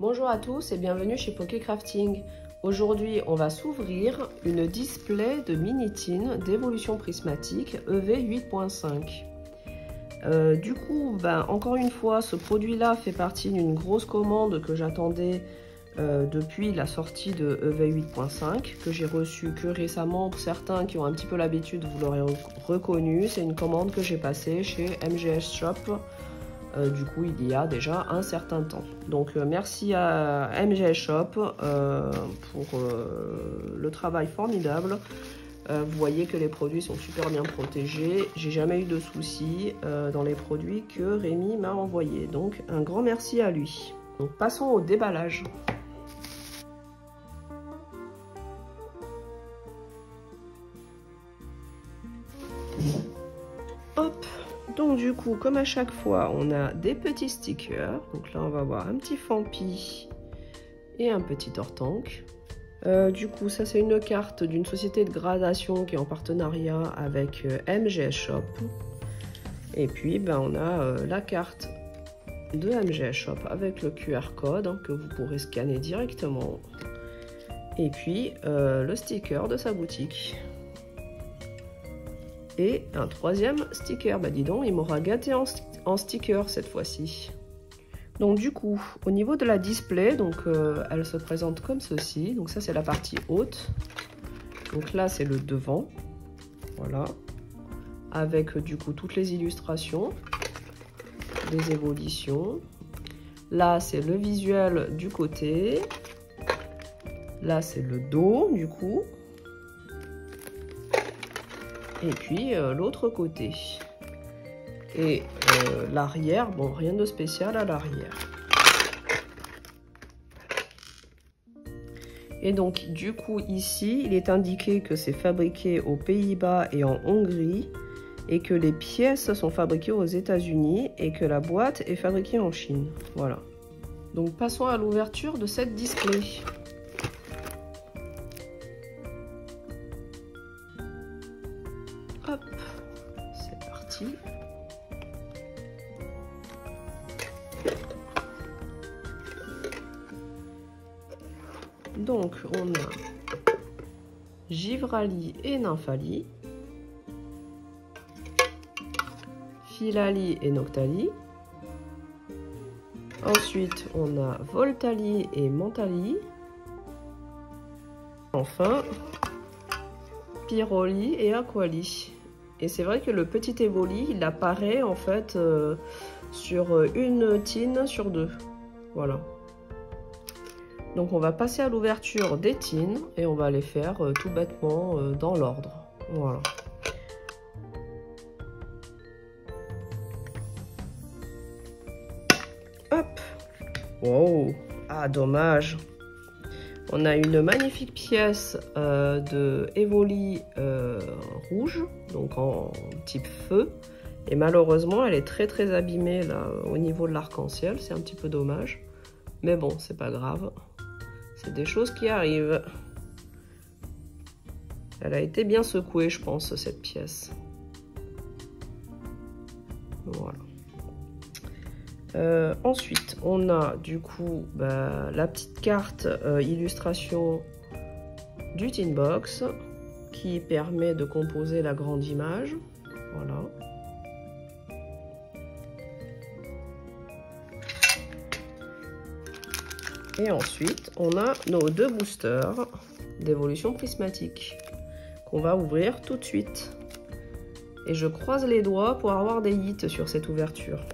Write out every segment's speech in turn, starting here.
Bonjour à tous et bienvenue chez Pokécrafting. Aujourd'hui, on va s'ouvrir une display de mini-tin d'évolution prismatique EV 8.5. Du coup, encore une fois, ce produit-là fait partie d'une grosse commande que j'attendais depuis la sortie de EV 8.5, que j'ai reçue que récemment. Pour certains qui ont un petit peu l'habitude, vous l'aurez reconnu, c'est une commande que j'ai passée chez MGS Shop. Du coup, il y a déjà un certain temps. Donc, merci à MGS Shop pour le travail formidable. Vous voyez que les produits sont super bien protégés. J'ai jamais eu de soucis dans les produits que Rémi m'a envoyés. Donc, un grand merci à lui. Donc, passons au déballage. Hop! Donc du coup, comme à chaque fois, on a des petits stickers. Donc là, on va voir un petit Fampi et un petit Tortank. Du coup, ça c'est une carte d'une société de gradation qui est en partenariat avec MGS Shop. Et puis, on a la carte de MGS Shop avec le QR code que vous pourrez scanner directement. Et puis, le sticker de sa boutique. Et un troisième sticker, dis donc, il m'aura gâté en sticker cette fois-ci. Donc du coup, au niveau de la display, donc elle se présente comme ceci. Donc ça c'est la partie haute. Donc là c'est le devant, voilà, avec du coup toutes les illustrations, des évolutions. Là c'est le visuel du côté. Là c'est le dos du coup. Et puis l'autre côté. Et l'arrière, bon, rien de spécial à l'arrière. Et donc, du coup, ici, il est indiqué que c'est fabriqué aux Pays-Bas et en Hongrie, et que les pièces sont fabriquées aux États-Unis, et que la boîte est fabriquée en Chine. Voilà. Donc, passons à l'ouverture de cette display. Hop, c'est parti. Donc on a Givrali et Nymphali, Philali et Noctali. Ensuite on a Voltali et Mentali. Enfin Pyroli et Aquali. Et c'est vrai que le petit Evoli, il apparaît en fait sur une tin sur deux. Voilà. Donc on va passer à l'ouverture des tins et on va les faire tout bêtement dans l'ordre. Voilà. Hop. Wow. Ah dommage. On a une magnifique pièce de Evoli rouge, donc en type feu. Et malheureusement, elle est très abîmée là au niveau de l'arc-en-ciel. C'est un petit peu dommage. Mais bon, c'est pas grave. C'est des choses qui arrivent. Elle a été bien secouée, je pense, cette pièce. Voilà. Ensuite, on a du coup la petite carte illustration du tin box qui permet de composer la grande image. Voilà. Et ensuite, on a nos deux boosters d'évolution prismatique qu'on va ouvrir tout de suite. Et je croise les doigts pour avoir des hits sur cette ouverture.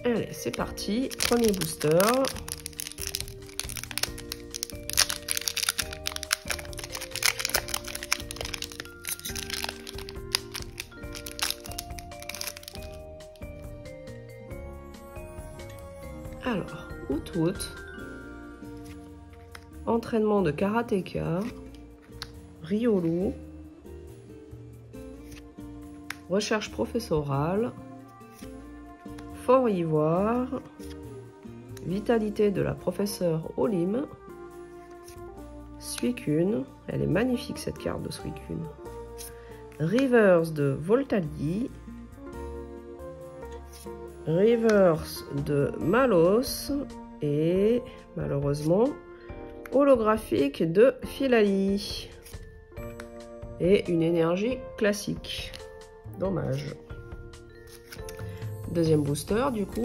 Allez, c'est parti. Premier booster. Alors, Outwood, entraînement de karatéka, Riolu, recherche professorale, Fort Ivoire, vitalité de la professeure Olim, Suicune, elle est magnifique cette carte de Suicune, Reverse de Voltali, Reverse de Malos, Et malheureusement, holographique de Philali. Et une énergie classique. Dommage. Deuxième booster du coup.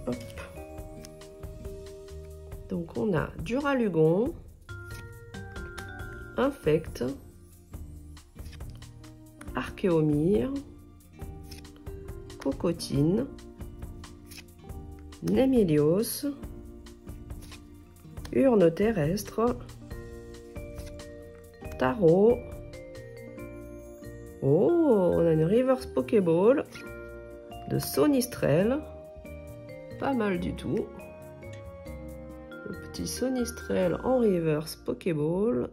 Hop. Donc on a Duralugon, Infect, Archéomir, Cocotine, Némélios, Urne terrestre, Tarot. Oh, on a une Reverse Pokéball de Sonistrel. Pas mal du tout. Le petit Sonistrel en Reverse Pokéball.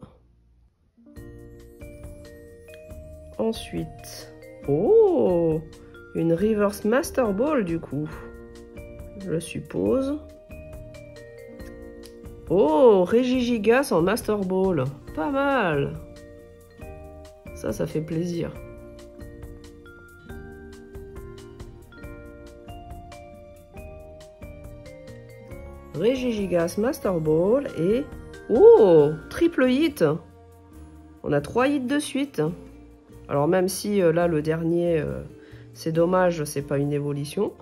Ensuite, oh, une Reverse Master Ball du coup, je suppose. Oh, Regigigas en Master Ball, pas mal. Ça fait plaisir. Regigigas Master Ball et... oh, triple hit. On a 3 hits de suite. Alors même si là le dernier, c'est dommage, c'est pas une évolution.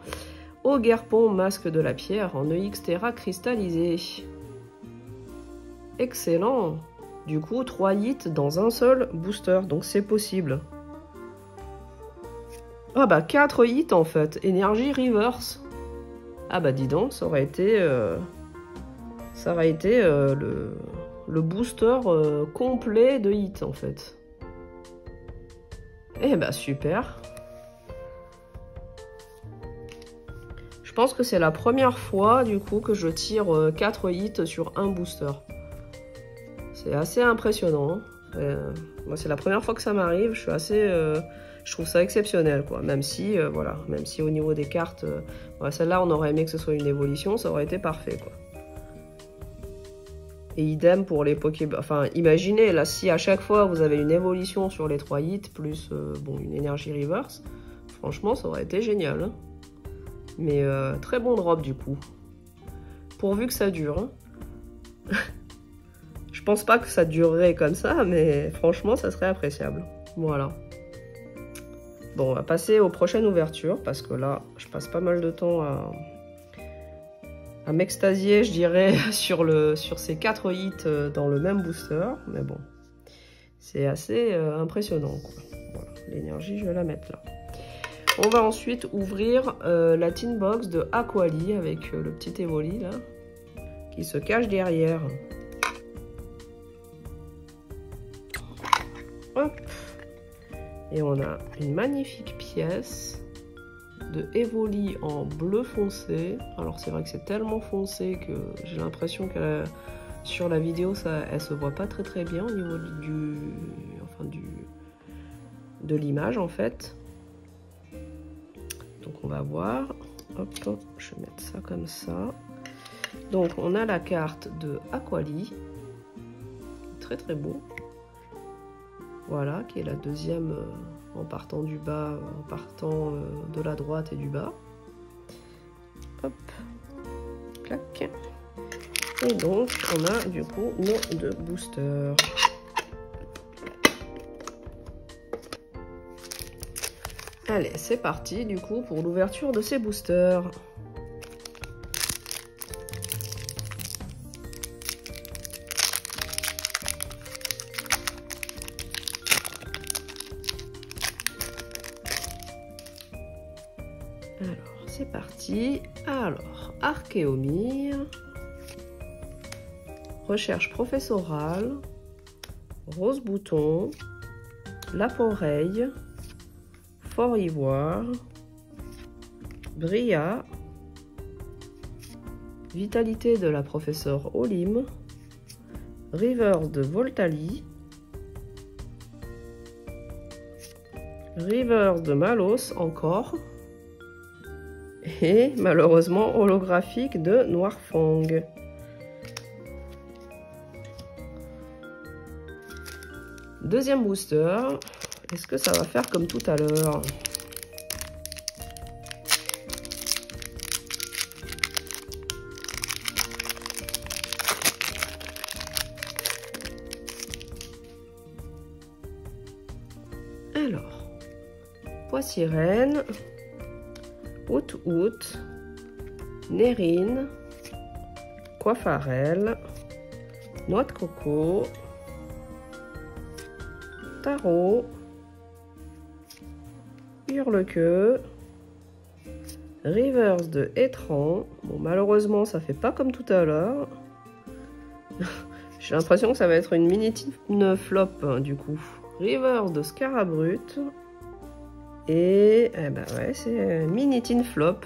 Ogerpon, masque de la pierre en EX Terra cristallisé. Excellent. Du coup 3 hits dans un seul booster, donc c'est possible. Ah bah 4 hits en fait, énergie reverse. Ah bah dis donc, ça aurait été le booster complet de hits en fait. Eh bah super. Je pense que c'est la première fois du coup que je tire 4 hits sur un booster. C'est assez impressionnant. Moi c'est la première fois que ça m'arrive. Je suis assez, je trouve ça exceptionnel quoi. Même si voilà, même si au niveau des cartes, voilà, celle-là on aurait aimé que ce soit une évolution, ça aurait été parfait quoi. Et idem pour les Pokéball. Enfin, imaginez, là, si à chaque fois vous avez une évolution sur les 3 hits, plus bon, une énergie reverse, franchement, ça aurait été génial. Hein. Mais très bon drop du coup. Pourvu que ça dure. Hein. Je pense pas que ça durerait comme ça, mais franchement, ça serait appréciable. Voilà. Bon, on va passer aux prochaines ouvertures, parce que là, je passe pas mal de temps à m'extasier, je dirais, sur ces 4 hits dans le même booster. Mais bon, c'est assez impressionnant, quoi. Voilà, l'énergie, je vais la mettre là. On va ensuite ouvrir la tin box de Aquali avec le petit Evoli, là, qui se cache derrière. Hop. Et on a une magnifique pièce de Evoli en bleu foncé. Alors c'est vrai que c'est tellement foncé que j'ai l'impression que sur la vidéo elle se voit pas très bien au niveau de l'image en fait. Donc on va voir. Hop, je vais mettre ça comme ça. Donc on a la carte de Aquali, très beau. Voilà, qui est la deuxième en partant du bas, en partant de la droite et du bas. Hop, clac. Et donc, on a du coup nos 2 boosters. Allez, c'est parti du coup pour l'ouverture de ces boosters. Alors, c'est parti. Alors, Archéomir, recherche professorale, rose bouton, Laporeille, Fort Ivoire, Bria, vitalité de la professeure Olim, River de Voltali, River de Malos encore, et malheureusement holographique de Noirfang. Deuxième booster. Est-ce que ça va faire comme tout à l'heure? Alors, Poissy-Reine, Out-Out, Nérine, Coiffarelle, Noix de coco, Tarot, Hurle-queue, Reverse de Étran. Bon, malheureusement, ça fait pas comme tout à l'heure. J'ai l'impression que ça va être une mini-tin flop, hein, du coup. Reverse de Scarabrut. Et eh ben ouais, c'est mini-tin flop.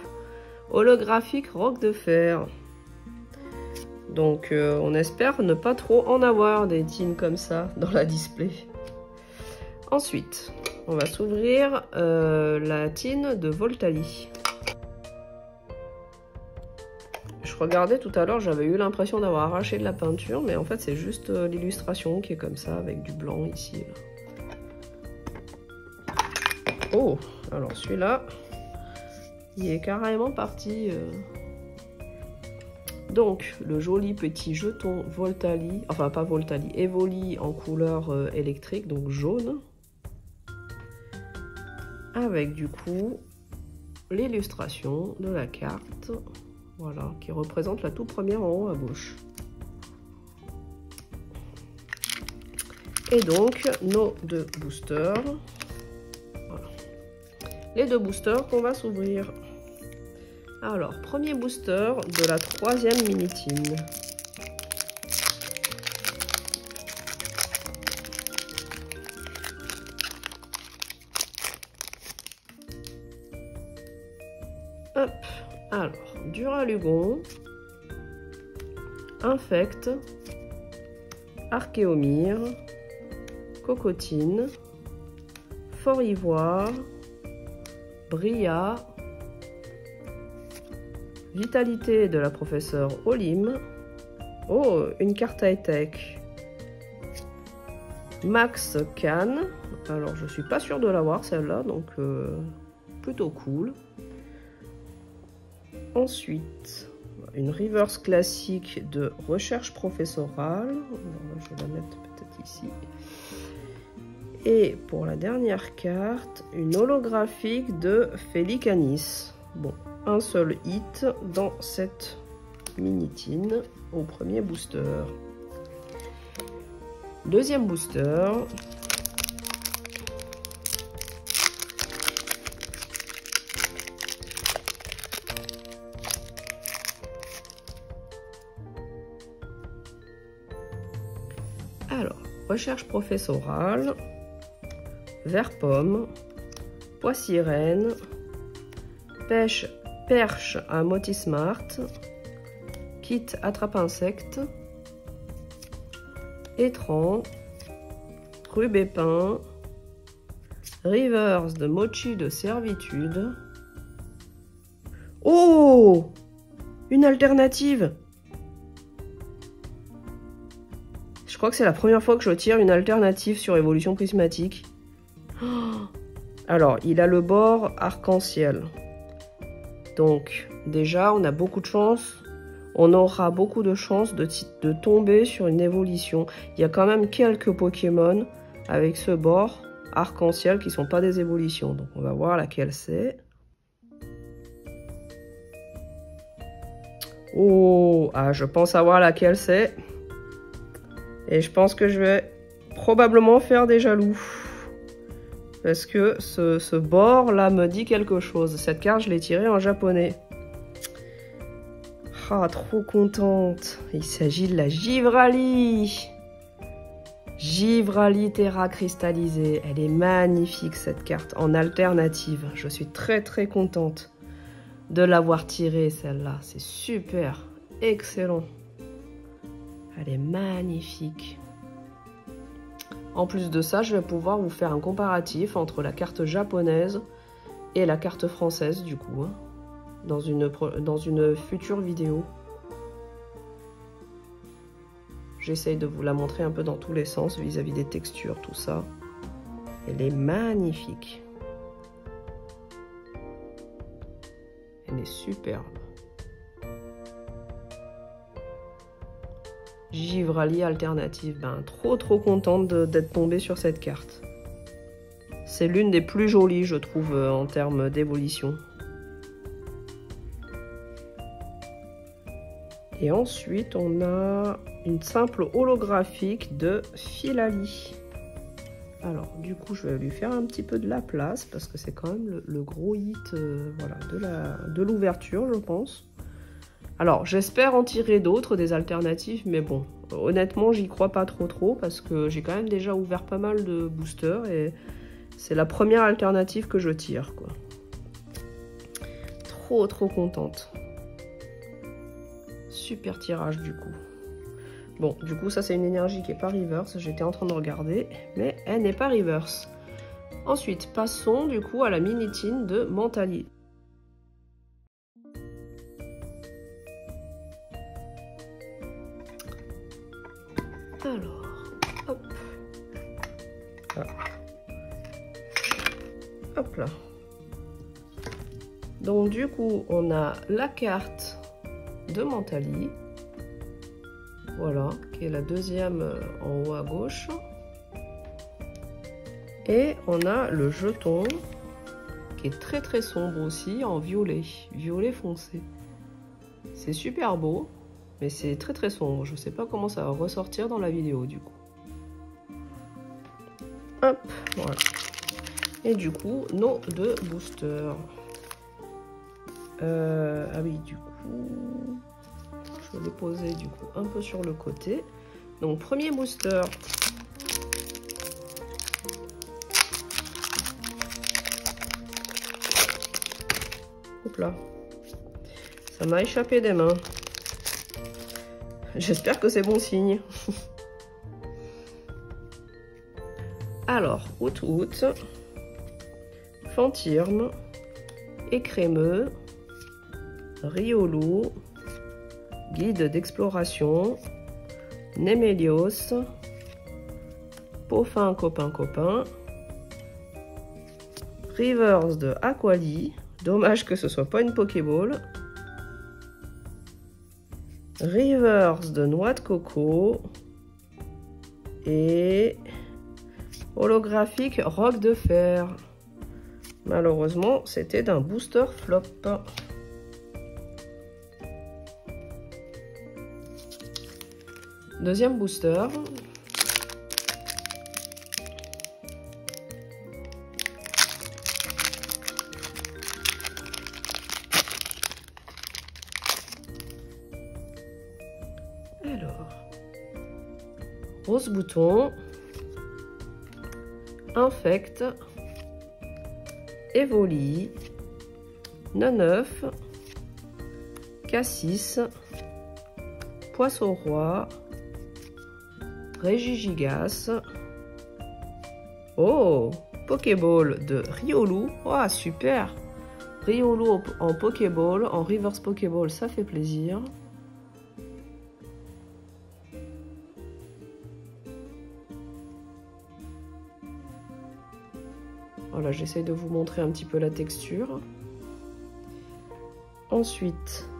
Holographique Roc de Fer. Donc on espère ne pas trop en avoir des tins comme ça dans la display. Ensuite, on va s'ouvrir la tin de Voltali. Je regardais tout à l'heure, j'avais eu l'impression d'avoir arraché de la peinture, mais en fait c'est juste l'illustration qui est comme ça avec du blanc ici. Là. Oh, alors celui-là, il est carrément parti. Donc, le joli petit jeton Voltali, enfin pas Voltali, Evoli en couleur électrique, donc jaune. Avec du coup l'illustration de la carte, voilà, qui représente la toute première en haut à gauche. Et donc, nos deux boosters. Voilà. Les deux boosters qu'on va s'ouvrir. Alors, premier booster de la troisième mini-tin. Hop, alors, Duralugon, Infect, Archéomire, Cocotine, Fort Ivoire, Bria, Vitalité de la professeure Olim. Oh, une carte high-tech. Max Can. Alors, je suis pas sûre de l'avoir celle-là, donc plutôt cool. Ensuite, une reverse classique de recherche professorale. Alors, je vais la mettre peut-être ici. Et pour la dernière carte, une holographique de Félicanis. Bon, un seul hit dans cette mini-tin au premier booster. Deuxième booster. Alors, recherche professorale, vert pomme, Poissy-Reine, perche à Motismart, kit attrape-insecte, étran, rubépin, reverse de mochi de servitude. Oh! Une alternative! Je crois que c'est la première fois que je tire une alternative sur évolution prismatique. Alors, il a le bord arc-en-ciel. Donc, déjà, on a beaucoup de chance. On aura beaucoup de chance de tomber sur une évolution. Il y a quand même quelques Pokémon avec ce bord arc-en-ciel qui ne sont pas des évolutions. Donc, on va voir laquelle c'est. Oh, ah, je pense savoir laquelle c'est. Et je pense que je vais probablement faire des jaloux. Parce que ce bord-là me dit quelque chose. Cette carte, je l'ai tirée en japonais. Ah, trop contente. Il s'agit de la Givrali. Givrali Terra cristallisée. Elle est magnifique, cette carte, en alternative. Je suis très très contente de l'avoir tirée, celle-là. C'est super. Excellent. Elle est magnifique. En plus de ça, je vais pouvoir vous faire un comparatif entre la carte japonaise et la carte française, du coup, hein, dans une future vidéo. J'essaye de vous la montrer un peu dans tous les sens vis-à-vis des textures, tout ça. Elle est magnifique. Elle est superbe. Givrallier alternative, ben trop contente d'être tombée sur cette carte. C'est l'une des plus jolies, je trouve, en termes d'évolution. Et ensuite, on a une simple holographique de Filali. Alors, du coup, je vais lui faire un petit peu de la place parce que c'est quand même le gros hit voilà, de l'ouverture, je pense. Alors, j'espère en tirer d'autres, des alternatives, mais bon, honnêtement, j'y crois pas trop parce que j'ai quand même déjà ouvert pas mal de boosters et c'est la première alternative que je tire, quoi. Trop contente. Super tirage du coup. Bon, du coup, ça c'est une énergie qui n'est pas reverse. J'étais en train de regarder, mais elle n'est pas reverse. Ensuite, passons du coup à la minitine de Mentali. Alors, hop. Ah. Hop là. Donc du coup, on a la carte de Mentali, voilà, qui est la deuxième en haut à gauche, et on a le jeton qui est très sombre aussi, en violet foncé. C'est super beau, mais c'est très sombre. Je sais pas comment ça va ressortir dans la vidéo du coup. Hop, voilà. Et du coup, nos deux boosters. Ah oui, du coup, je vais les poser du coup un peu sur le côté. Donc, premier booster. Hop là. Ça m'a échappé des mains. J'espère que c'est bon signe. Alors, Out, Fantirme, Écrémeux, Riolu, Guide d'exploration, Némélios, Peaufin copain, Rivers de Aquali, dommage que ce soit pas une Pokéball, Rivers de Noix de Coco et holographique Roc de Fer. Malheureusement, c'était d'un booster flop. Deuxième booster. Alors, Rose Bouton, Infect, Evoli, Neneuf, Cassis, Poisson Roi, Régigigas. Oh, Pokéball de Riolu. Oh, super. Riolu en Pokéball, en Reverse Pokéball, ça fait plaisir. Voilà, j'essaie de vous montrer un petit peu la texture. Ensuite,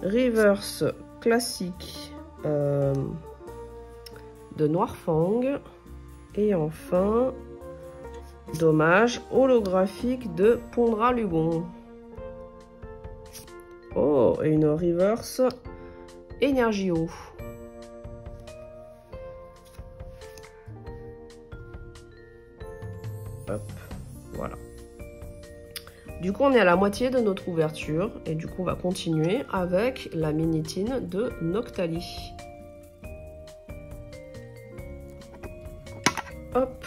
Reverse classique de Noirfang. Et enfin, dommage, holographique de Pondra-Lugon. Oh, et une Reverse Énergio. Hop, voilà. Du coup, on est à la moitié de notre ouverture. Et du coup, on va continuer avec la minitine de Noctali. Hop.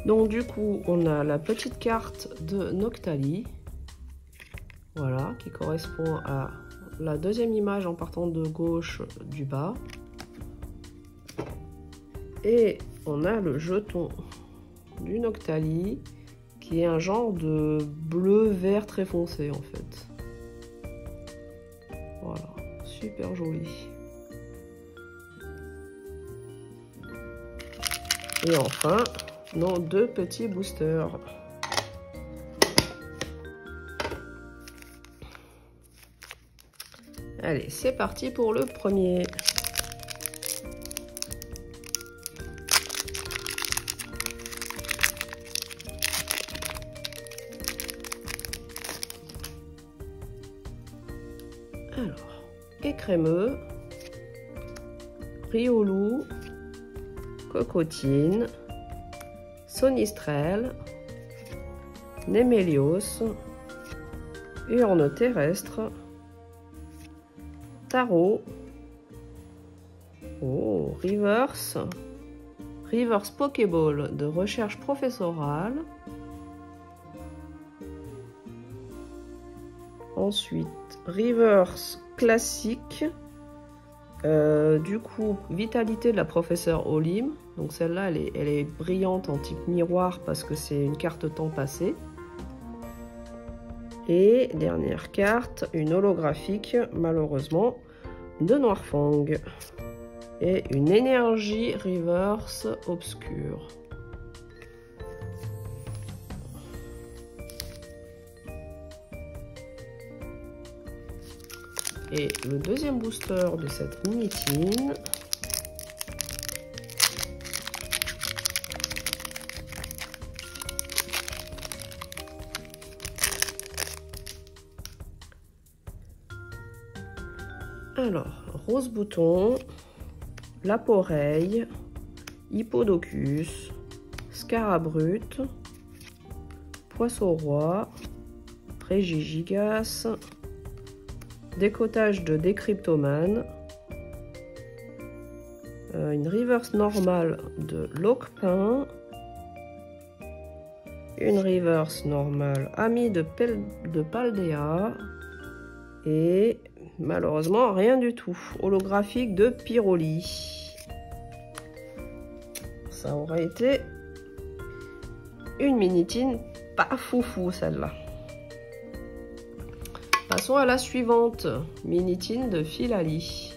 Donc du coup, on a la petite carte de Noctali. Voilà, qui correspond à la deuxième image en partant de gauche du bas. Et on a le jeton du Noctali, qui est un genre de bleu-vert très foncé en fait. Voilà, super joli. Et enfin, nos deux petits boosters. Allez, c'est parti pour le premier. Alors, écrémeux, Riolu, Cocotine, Sonistrel, Némélios, Urne terrestre, Tarot, oh, Reverse Pokéball de recherche professorale. Ensuite, Reverse classique. Du coup, vitalité de la professeure Olim. Donc celle-là, elle est brillante en type miroir parce que c'est une carte temps passé. Et dernière carte, une holographique, malheureusement, de Noirfang. Et une énergie reverse obscure. Et le deuxième booster de cette mini-tine. Alors, Rose Bouton, Laporeille, Hippodocus, Scarabrute, Poisson-Roi, Régigigas, décotage de Décryptomane, une reverse normale de Locpin, une reverse normale Ami de Paldea et malheureusement rien du tout, holographique de Pyroli. Ça aurait été une minitine pas foufou celle-là. Passons à la suivante, minitine de Philali.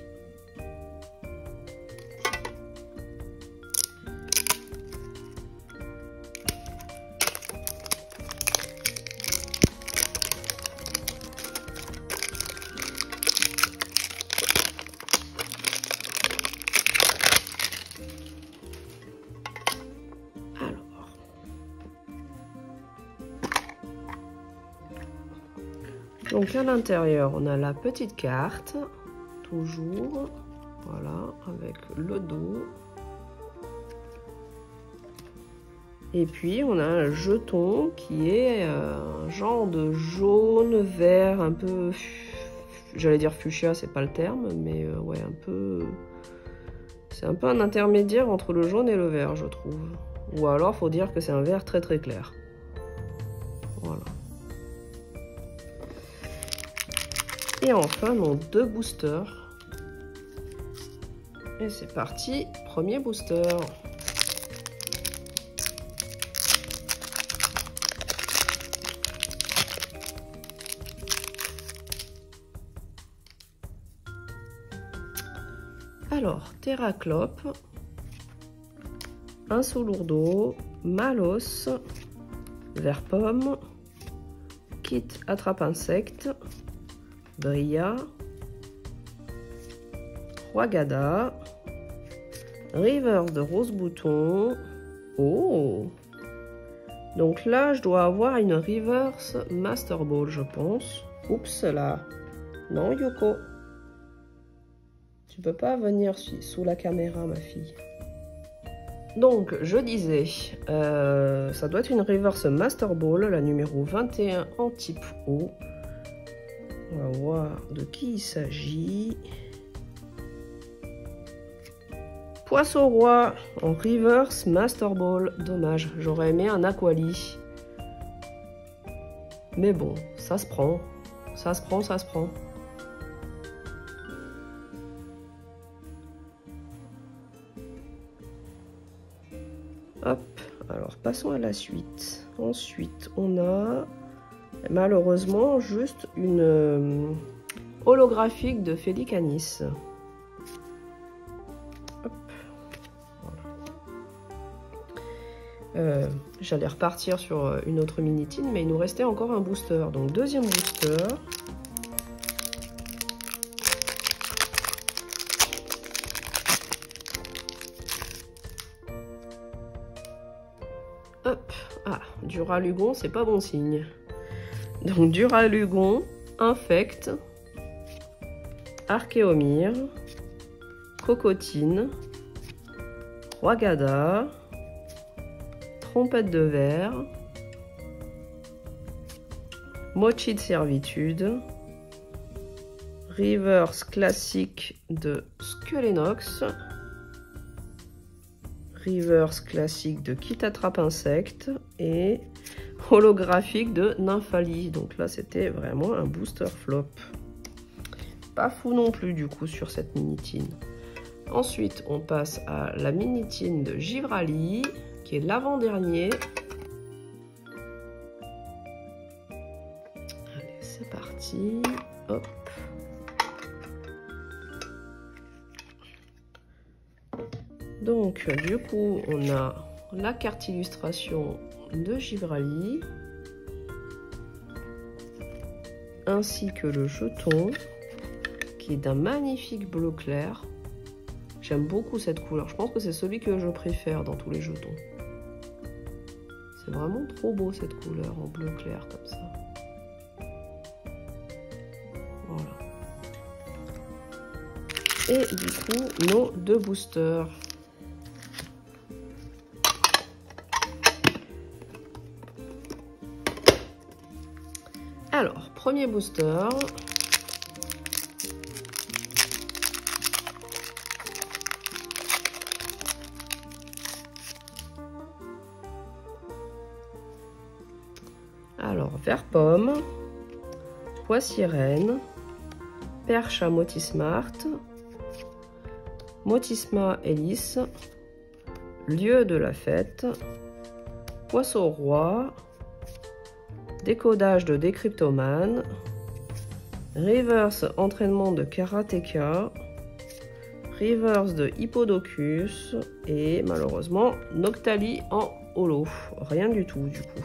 Donc à l'intérieur, on a la petite carte, toujours, voilà, avec le dos. Et puis on a un jeton qui est un genre de jaune, vert, un peu, j'allais dire fuchsia, c'est pas le terme, mais ouais, un peu, c'est un peu un intermédiaire entre le jaune et le vert, je trouve. Ou alors, faut dire que c'est un vert très très clair. Voilà. Et enfin, nos deux boosters. Et c'est parti, premier booster. Alors, Terraclope, un Solourdo, Malos, Vert Pomme, Kit Attrape Insecte, Bria, Roigada, Reverse de Rose Bouton. Oh! Donc là, je dois avoir une Reverse Master Ball, je pense. Oups là. Non, Yoko. Tu peux pas venir sous la caméra, ma fille. Donc, je disais, ça doit être une Reverse Master Ball, la numéro 21 en type O. On va voir de qui il s'agit. Poisson-Roi en Reverse Master Ball. Dommage, j'aurais aimé un Aquali. Mais bon, ça se prend. Ça se prend, ça se prend. Hop, alors passons à la suite. Ensuite, on a malheureusement juste une holographique de Félicanis. Hop, voilà. J'allais repartir sur une autre mini-tine, mais il nous restait encore un booster. Donc deuxième booster. Hop, ah, Duralugon, c'est pas bon signe. Donc Duralugon, Infect, Archéomir, Cocotine, Roigada, Trompette de verre, Mochi de servitude, Reverse classique de Skelenox, Reverse classique de Qui t'attrape insecte et holographique de Nymphalie. Donc là c'était vraiment un booster flop. Pas fou non plus du coup sur cette mini-tine. Ensuite on passe à la mini-tine de Givrali qui est l'avant-dernier. Allez c'est parti. Hop. Donc du coup on a la carte illustration de Givrali ainsi que le jeton qui est d'un magnifique bleu clair. J'aime beaucoup cette couleur, je pense que c'est celui que je préfère dans tous les jetons. C'est vraiment trop beau cette couleur en bleu clair comme ça. Voilà. Et du coup nos deux boosters. Alors, premier booster. Alors, vert pomme, pois sirène, perche à Motismart, Motisma hélice, lieu de la fête, poisson roi, décodage de décryptomane, reverse entraînement de karatéka, reverse de hippodocus et malheureusement Noctali en holo. Rien du tout du coup.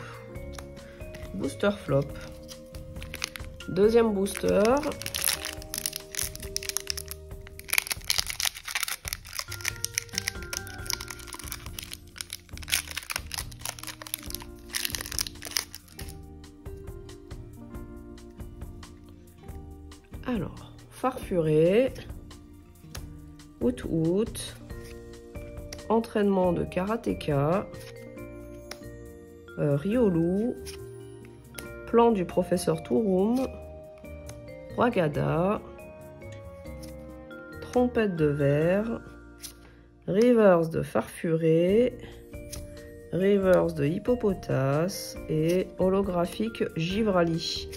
Booster flop. Deuxième booster. Alors, Farfuré, Out, entraînement de karatéka, Riolu, plan du professeur Touroum, Roigada, trompette de verre, reverse de Farfuré, reverse de Hippopotas et holographique Givrali.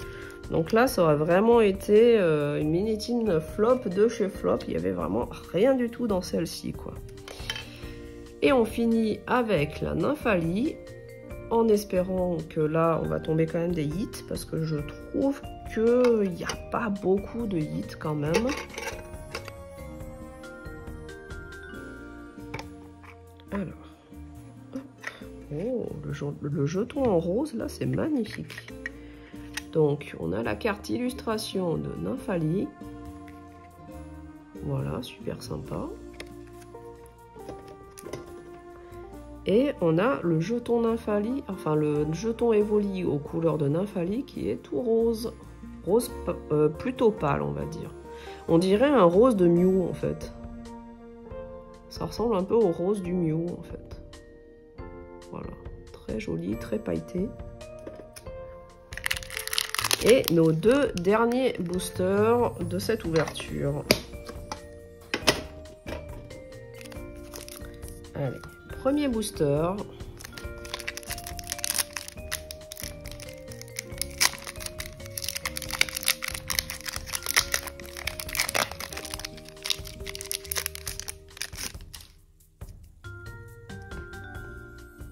Donc là, ça aurait vraiment été une mini-tine flop de chez Flop. Il n'y avait vraiment rien du tout dans celle-ci, quoi. Et on finit avec la Nymphalie, en espérant que là, on va tomber quand même des hits, parce que je trouve qu'il n'y a pas beaucoup de hits quand même. Alors, hop. Oh, le jeton en rose, là, c'est magnifique. Donc, on a la carte illustration de Nymphalie. Voilà, super sympa. Et on a le jeton Nymphalie, enfin le jeton Evoli aux couleurs de Nymphalie qui est tout rose. Rose plutôt pâle, on va dire. On dirait un rose de Mew, en fait. Ça ressemble un peu au rose du Mew, en fait. Voilà, très joli, très pailleté. Et nos deux derniers boosters de cette ouverture. Allez, premier booster.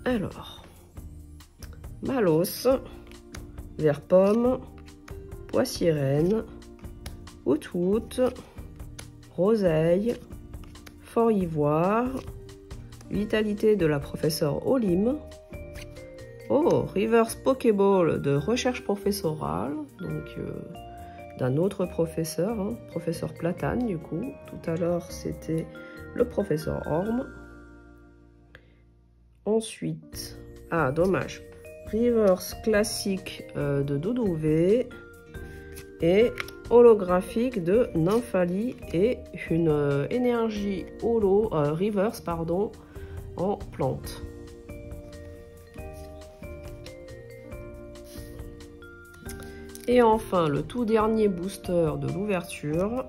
Alors, Malos, vert pomme, pois sirène, Out, roseille, fort ivoire, vitalité de la professeure Olim, Oh, Reverse Pokéball de recherche professorale, donc d'un autre professeur, hein, professeur Platane du coup. Tout à l'heure c'était le professeur Orme. Ensuite, ah dommage, Reverse classique de Doudou V et holographique de Nymphali et une énergie holo, reverse pardon, en plante. Et enfin, le tout dernier booster de l'ouverture.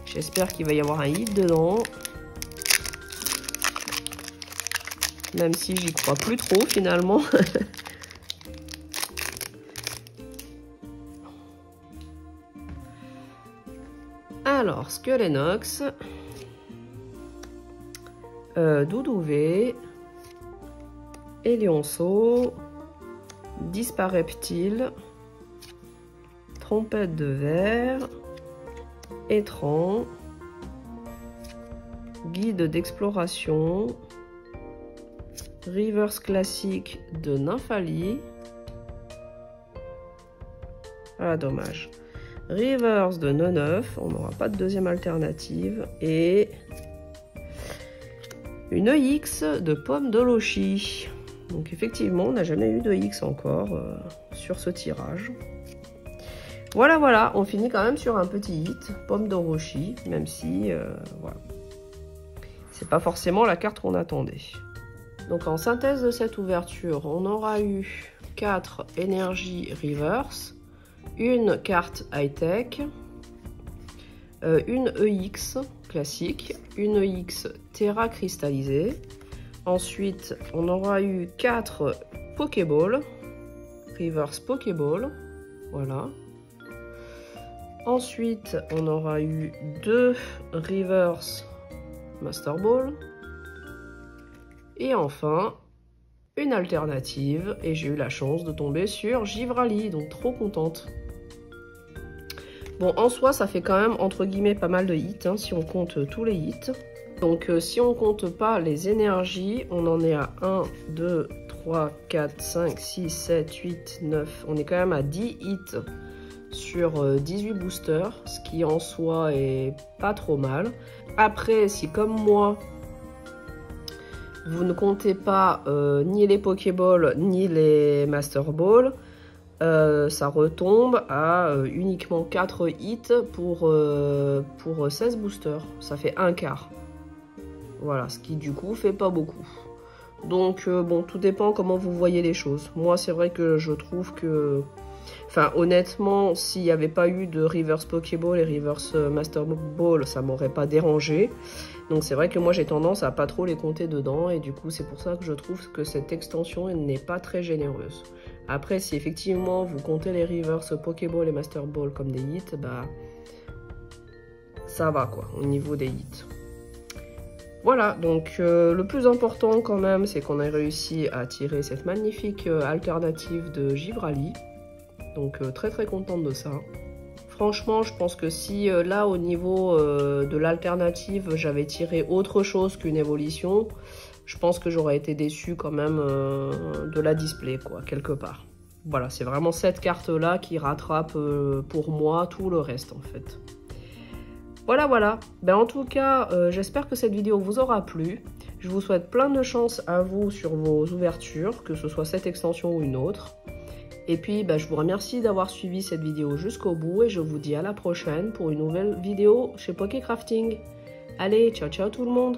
J'espère qu'il va y avoir un hit dedans. Même si j'y crois plus trop finalement. Alors, Skelenox, Doudou V, Élionceau, Dispareptile, Trompette de verre, Étran, Guide d'exploration, Reverse classique de Nymphali. Ah, dommage. Reverse de Neneuf, on n'aura pas de deuxième alternative. Et une EX de Pomme de Lochi. Donc effectivement, on n'a jamais eu de X encore sur ce tirage. Voilà, voilà, on finit quand même sur un petit hit, Pomme de Lochi, même si, voilà. C'est pas forcément la carte qu'on attendait. Donc en synthèse de cette ouverture, on aura eu 4 énergies reverse, une carte high-tech, une EX classique, une EX Terra cristallisée. Ensuite, on aura eu 4 Pokéball, reverse Pokéball, voilà. Ensuite, on aura eu 2 reverse Master Ball. Et enfin, une alternative, et j'ai eu la chance de tomber sur Givrali, donc trop contente. Bon, en soi, ça fait quand même, entre guillemets, pas mal de hits, hein, si on compte tous les hits. Donc, si on compte pas les énergies, on en est à 1, 2, 3, 4, 5, 6, 7, 8, 9. On est quand même à 10 hits sur 18 boosters, ce qui en soi est pas trop mal. Après, si comme moi, vous ne comptez pas ni les Pokéball ni les Master Ball, ça retombe à uniquement 4 hits pour 16 boosters. Ça fait un quart. Voilà, ce qui du coup fait pas beaucoup. Donc bon, tout dépend comment vous voyez les choses. Moi, c'est vrai que je trouve que... Enfin, honnêtement, s'il n'y avait pas eu de Reverse Pokéball et Reverse Master Ball, ça m'aurait pas dérangé. Donc c'est vrai que moi j'ai tendance à pas trop les compter dedans et du coup c'est pour ça que je trouve que cette extension n'est pas très généreuse. Après, si effectivement vous comptez les Reverse Pokéball et Master Ball comme des hits, bah ça va quoi au niveau des hits. Voilà, donc le plus important quand même, c'est qu'on a réussi à tirer cette magnifique alternative de Givrali. Donc très contente de ça. Franchement, je pense que si là, au niveau de l'alternative, j'avais tiré autre chose qu'une évolution, je pense que j'aurais été déçue quand même de la display, quoi, quelque part. Voilà, c'est vraiment cette carte-là qui rattrape pour moi tout le reste, en fait. Voilà, voilà. Ben, en tout cas, j'espère que cette vidéo vous aura plu. Je vous souhaite plein de chance à vous sur vos ouvertures, que ce soit cette extension ou une autre. Et puis, je vous remercie d'avoir suivi cette vidéo jusqu'au bout et je vous dis à la prochaine pour une nouvelle vidéo chez Pokécrafting. Allez, ciao ciao tout le monde!